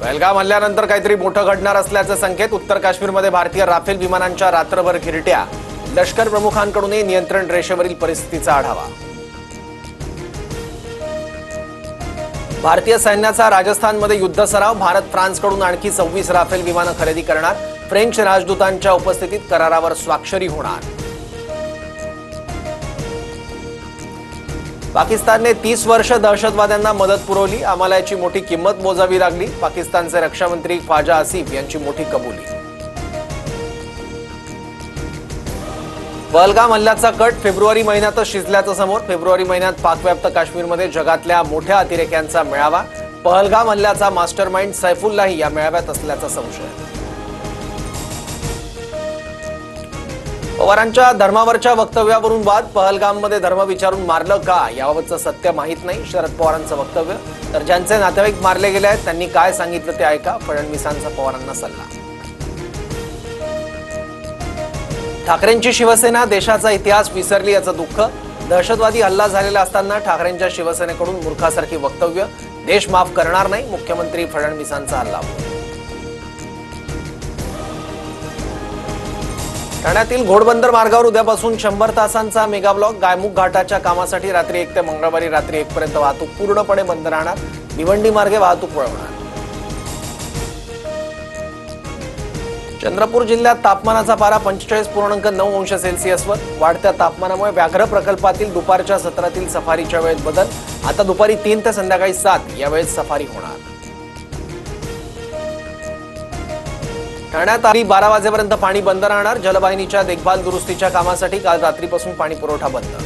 पहलगाम हल्ल्यानंतर काहीतरी मोठं घडणार असल्याचे संकेत। उत्तर काश्मीरमध्ये भारतीय राफेल विमानांच्या रात्रभर घिरट्या। लष्कर प्रमुखांकडूनही नियंत्रण रेषेवरील परिस्थितीचा आढावा। भारतीय सैन्याचा राजस्थानमध्ये युद्ध सराव। भारत फ्रान्सकडून आणखी 26 राफेल विमानं खरेदी करणार। फ्रेंच राजदूतांच्या उपस्थितीत करारावर स्वाक्षरी होणार। पाकिस्तानने 30 वर्ष दहशतवाद्यांना मदत पुरवली। आम्हाला याची मोठी किंमत मोजावी लागली। पाकिस्तानचे रक्षामंत्री ख्वाजा आसिफ यांची मोठी कबुली। पहलगाम हल्ल्याचा कट फेब्रुवारी महिन्यातच शिजल्याचं समोर। फेब्रुवारी महिन्यात पाकव्याप्त काश्मीरमध्ये जगातल्या मोठ्या अतिरेक्यांचा मेळावा। पहलगाम हल्ल्याचा मास्टरमाइंड सैफुल्लाही या मेळाव्यात असल्याचा संशय। पवारांच्या धर्मावरच्या वक्तव्यावरून वाद। पहलगाममध्ये धर्म विचारून मारलं का याबाबतचं सत्य माहीत नाही। शरद पवारांचं वक्तव्य। तर ज्यांचे नातेवाईक मारले गेले आहेत त्यांनी काय सांगितलं ते ऐका। फडणवीसांचा पवारांना सल्ला। ठाकरेंची शिवसेना देशाचा इतिहास विसरली याचं दुःख। दहशतवादी हल्ला झालेला असताना ठाकरेंच्या शिवसेनेकडून मूर्खासारखी वक्तव्य। देश माफ करणार नाही मुख्यमंत्री फडणवीसांचा हल्ला। ठाण्यातील घोडबंदर मार्गावर उद्यापासून 100 तासांचा मेगा ब्लॉक। गायमुख घाटाच्या कामासाठी रात्री 1 ते मंगळवारी रात्री 1 पर्यंत वाहतूक पूर्णपणे बंद राहणार। भिवंडी मार्गे वाहतूक वळवणार। चंद्रपूर जिल्ह्यात तापमानाचा पारा 45.9 अंश सेल्सिअसवर। वाढत्या तापमानामुळे व्याघ्र प्रकल्पातील दुपारच्या सत्रातील सफारीच्या वेळेत बदल। आता दुपारी 3 ते संध्याकाळी 7 या वेळेत सफारी होणार। ठाण्यात रात्री 12 वाजेपर्यंत पाणी बंद राहणार। जलवाहिनीच्या देखभाल दुरुस्तीच्या कामासाठी काल रात्रीपासून पाणी पुरवठा बंद।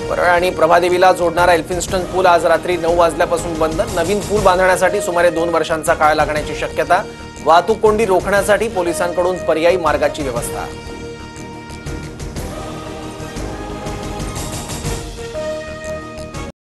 परळ आणि प्रभादेवीला जोडणारा एल्फिन्स्टन पूल आज रात्री 9 वाजल्यापासून बंद। नवीन पूल बांधण्यासाठी सुमारे 2 वर्षांचा काळ लागण्याची शक्यता। वाहतूक कोंडी रोखण्यासाठी पोलिसांकडून पर्यायी मार्गाची व्यवस्था।